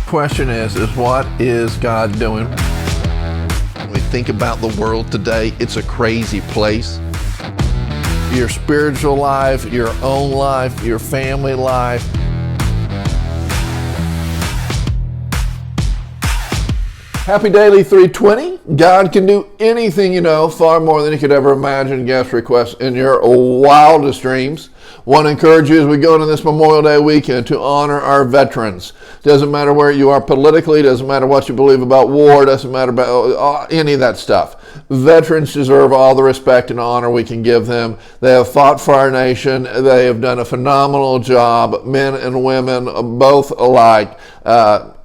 question is what is God doing? When we think about the world today, it's a crazy place. Your spiritual life, your own life, your family life. Happy Daily 320. God can do anything you know, far more than you could ever imagine. Guest requests in your wildest dreams. Want to encourage you as we go into this Memorial Day weekend to honor our veterans. Doesn't matter where you are politically, doesn't matter what you believe about war, doesn't matter about any of that stuff. Veterans deserve all the respect and honor we can give them. They have fought for our nation. They have done a phenomenal job, men and women, both alike.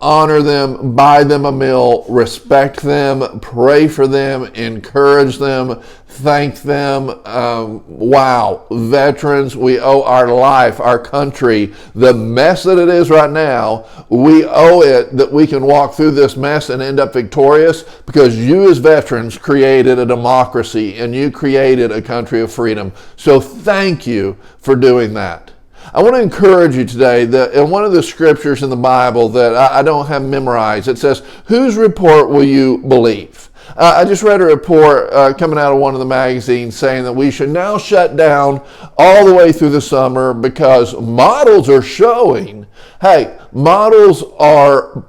Honor them, buy them a meal, respect them, pray for them, encourage them, thank them. Wow, veterans, we owe our life, our country, the mess that it is right now, we owe it that we can walk through this mess and end up victorious because you as veterans created a democracy and you created a country of freedom. So thank you for doing that. I want to encourage you today that in one of the scriptures in the Bible that I don't have memorized, it says, whose report will you believe? I just read a report coming out of one of the magazines saying that we should now shut down all the way through the summer because models are showing, hey, models are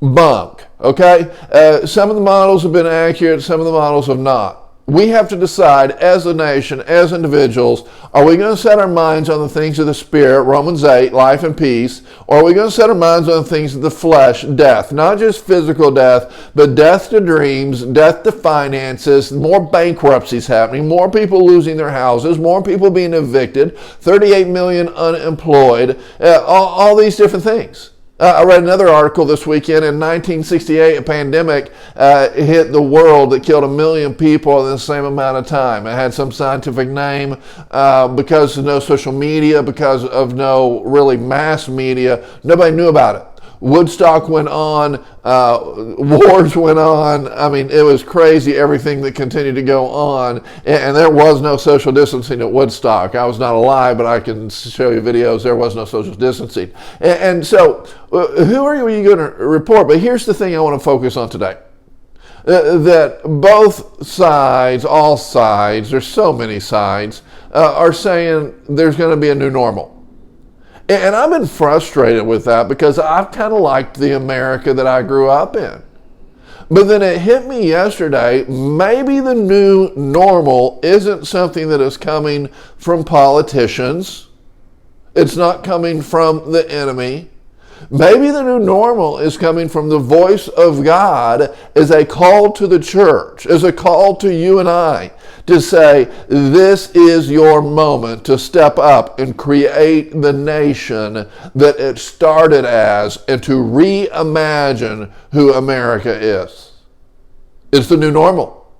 bunk, okay? Some of the models have been accurate, some of the models have not. We have to decide as a nation, as individuals, are we going to set our minds on the things of the Spirit, Romans 8, life and peace, or are we going to set our minds on the things of the flesh, death, not just physical death, but death to dreams, death to finances, more bankruptcies happening, more people losing their houses, more people being evicted, 38 million unemployed, all these different things. I read another article this weekend. In 1968, a pandemic hit the world that killed 1 million people in the same amount of time. It had some scientific name because of no social media, because of no really mass media. Nobody knew about it. Woodstock went on, wars went on. I mean, it was crazy, everything that continued to go on. And there was no social distancing at Woodstock. I was not alive, but I can show you videos. There was no social distancing. And so, who are you going to report? But here's the thing I want to focus on today. That both sides, all sides, there's so many sides, are saying there's going to be a new normal. And I've been frustrated with that because I've kind of liked the America that I grew up in. But then it hit me yesterday, maybe the new normal isn't something that is coming from politicians. It's not coming from the enemy. Maybe the new normal is coming from the voice of God as a call to the church, as a call to you and I to say, this is your moment to step up and create the nation that it started as and to reimagine who America is. It's the new normal.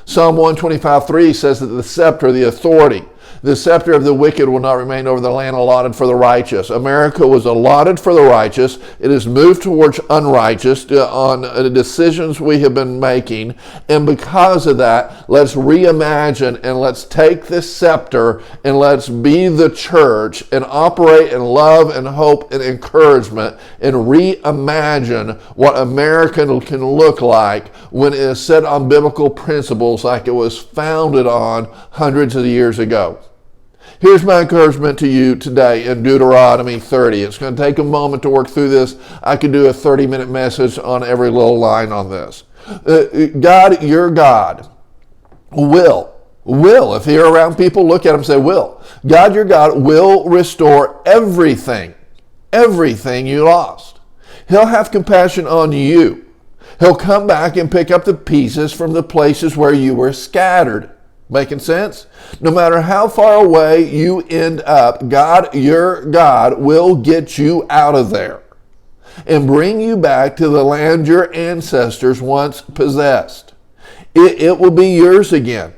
Psalm 125:3 says that the scepter, the authority, the scepter of the wicked will not remain over the land allotted for the righteous. America was allotted for the righteous. It has moved towards unrighteous on decisions we have been making. And because of that, let's reimagine and let's take this scepter and let's be the church and operate in love and hope and encouragement and reimagine what America can look like when it is set on biblical principles like it was founded on hundreds of years ago. Here's my encouragement to you today in Deuteronomy 30. It's going to take a moment to work through this. I could do a 30-minute message on every little line on this. God, your God, will, if you're around people, look at them and say, will. God, your God, will restore everything you lost. He'll have compassion on you. He'll come back and pick up the pieces from the places where you were scattered. Making sense? No matter how far away you end up, God, your God, will get you out of there and bring you back to the land your ancestors once possessed. It will be yours again.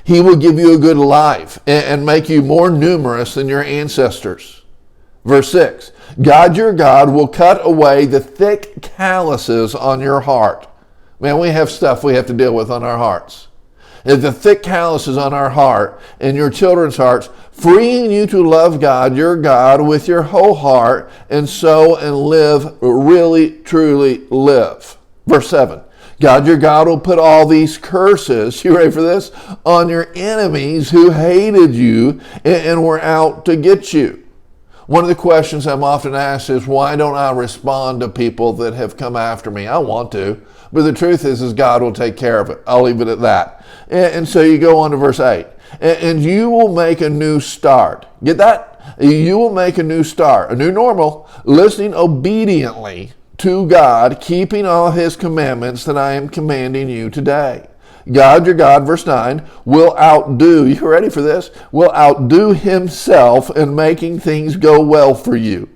He will give you a good life and make you more numerous than your ancestors. Verse 6, God, your God, will cut away the thick calluses on your heart. Man, we have stuff we have to deal with on our hearts. The thick calluses on our heart and your children's hearts, freeing you to love God, your God, with your whole heart, and so and live, really, truly live. Verse 7. God, your God, will put all these curses, you ready for this, on your enemies who hated you and were out to get you. One of the questions I'm often asked is, why don't I respond to people that have come after me? I want to, but the truth is God will take care of it. I'll leave it at that. And so you go on to verse 8. And you will make a new start. Get that? You will make a new start, a new normal, listening obediently to God, keeping all his commandments that I am commanding you today. God, your God, verse 9, will outdo, you ready for this? Will outdo himself in making things go well for you.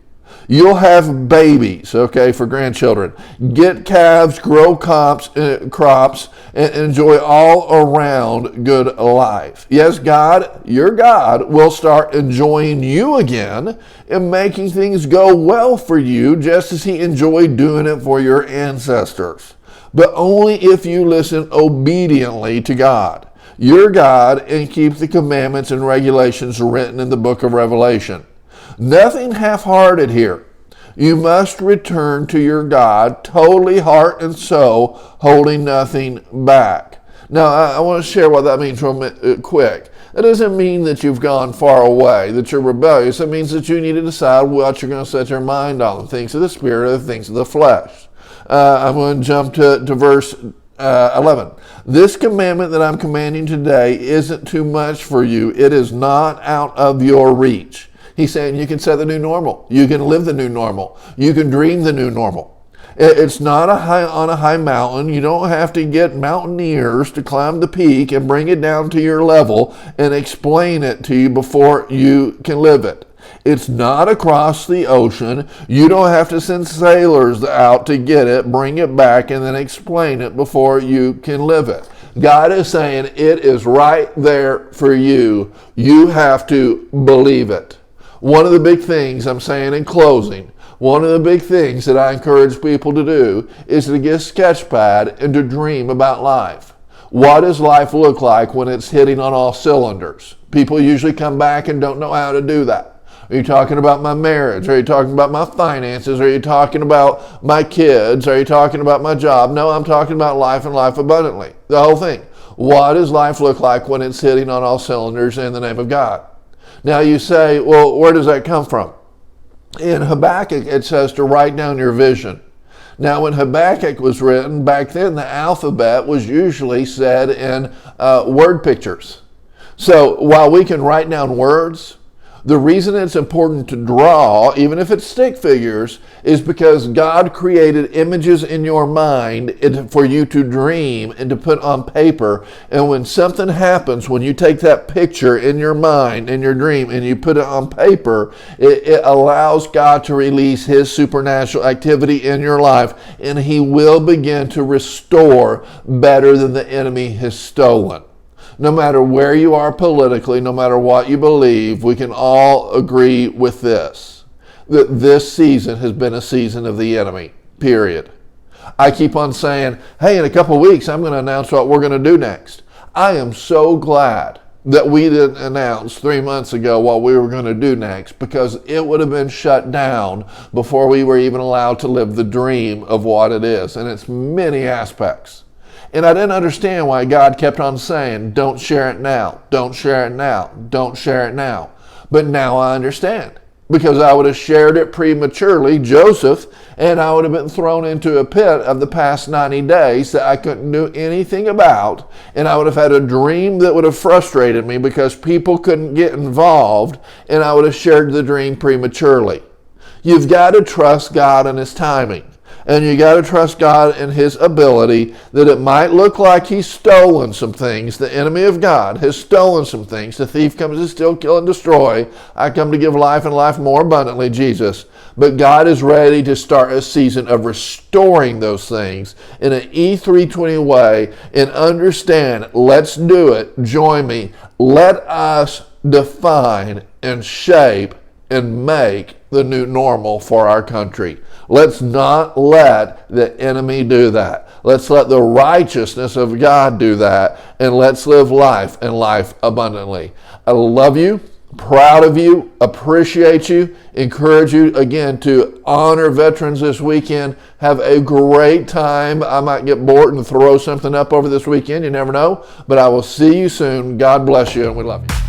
You'll have babies, okay, for grandchildren. Get calves, grow crops, and enjoy all around good life. Yes, God, your God, will start enjoying you again and making things go well for you, just as he enjoyed doing it for your ancestors. But only if you listen obediently to God, your God, and keep the commandments and regulations written in the book of Revelation. Nothing half-hearted here. You must return to your God, totally heart and soul, holding nothing back. Now, I want to share what that means real quick. That doesn't mean that you've gone far away, that you're rebellious. It means that you need to decide what you're going to set your mind on, the things of the spirit or the things of the flesh. I'm going to jump to verse 11. This commandment that I'm commanding today isn't too much for you. It is not out of your reach. He's saying you can set the new normal. You can live the new normal. You can dream the new normal. It's not on a high mountain. You don't have to get mountaineers to climb the peak and bring it down to your level and explain it to you before you can live it. It's not across the ocean. You don't have to send sailors out to get it, bring it back, and then explain it before you can live it. God is saying it is right there for you. You have to believe it. One of the big things I'm saying in closing, one of the big things that I encourage people to do is to get a sketch pad and to dream about life. What does life look like when it's hitting on all cylinders? People usually come back and don't know how to do that. Are you talking about my marriage? Are you talking about my finances? Are you talking about my kids? Are you talking about my job? No, I'm talking about life and life abundantly. The whole thing. What does life look like when it's hitting on all cylinders in the name of God? Now you say, well, where does that come from? In Habakkuk, it says to write down your vision. Now, when Habakkuk was written, back then the alphabet was usually said in word pictures. So while we can write down words, the reason it's important to draw, even if it's stick figures, is because God created images in your mind for you to dream and to put on paper. And when something happens, when you take that picture in your mind, in your dream, and you put it on paper, it allows God to release his supernatural activity in your life, and he will begin to restore better than the enemy has stolen. No matter where you are politically, no matter what you believe, we can all agree with this, that this season has been a season of the enemy, period. I keep on saying, hey, in a couple of weeks, I'm going to announce what we're going to do next. I am so glad that we didn't announce 3 months ago what we were going to do next, because it would have been shut down before we were even allowed to live the dream of what it is, and its many aspects. And I didn't understand why God kept on saying, don't share it now, don't share it now, don't share it now. But now I understand, because I would have shared it prematurely, Joseph, and I would have been thrown into a pit of the past 90 days that I couldn't do anything about, and I would have had a dream that would have frustrated me because people couldn't get involved, and I would have shared the dream prematurely. You've got to trust God and his timing. And you got to trust God in his ability, that it might look like he's stolen some things. The enemy of God has stolen some things. The thief comes to steal, kill, and destroy. I come to give life and life more abundantly, Jesus. But God is ready to start a season of restoring those things in an E320 way, and understand, let's do it. Join me. Let us define and shape and make the new normal for our country. Let's not let the enemy do that. Let's let the righteousness of God do that, and let's live life and life abundantly. I love you, proud of you, appreciate you, encourage you again to honor veterans this weekend. Have a great time. I might get bored and throw something up over this weekend. You never know, but I will see you soon. God bless you, and we love you.